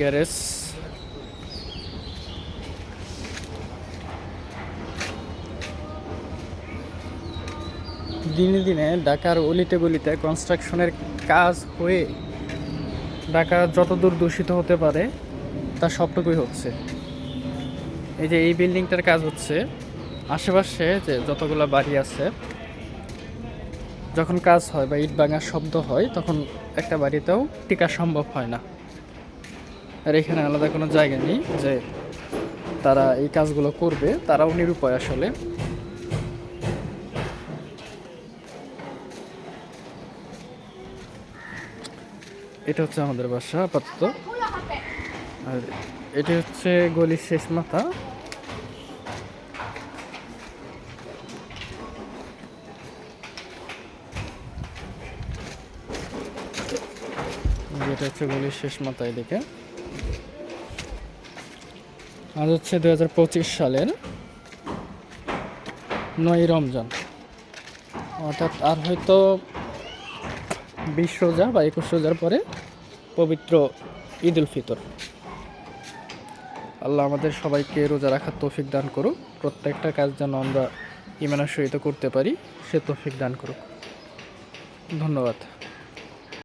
Garage. দিনে দিনে ঢাকার অলিতে গলিতে কনস্ট্রাকশনের কাজ হয়ে ঢাকা যতদূর দূষিত হতে পারে তা সবটুকুই হচ্ছে। এই যে এই বিল্ডিংটার কাজ হচ্ছে, আশেপাশে যে যতগুলো বাড়ি আছে, যখন কাজ হয় বা ইট ভাঙার শব্দ হয় তখন একটা বাড়িতেও টিকা সম্ভব হয় না। আর এখানে আলাদা কোনো জায়গা নেই যে তারা এই কাজগুলো করবে, তারাও নিরুপায় আসলে। এটা হচ্ছে আমাদের বাসা আপাতত। আর এটি হচ্ছে গলির শেষ মাথা। এটা হচ্ছে গলির শেষ মাথা। এদিকে আজ হচ্ছে 2025 সালের 9 রমজান, অর্থাৎ আর হয়তো 20 রোজা বা 21 রোজার পরে পবিত্র ঈদ উল ফিতর। আল্লাহ আমাদের সবাইকে রোজা রাখার তৌফিক দান করুক, প্রত্যেকটা কাজ যেন আমরা ঈমানের সহিত করতে পারি, সে তৌফিক দান করুক। ধন্যবাদ।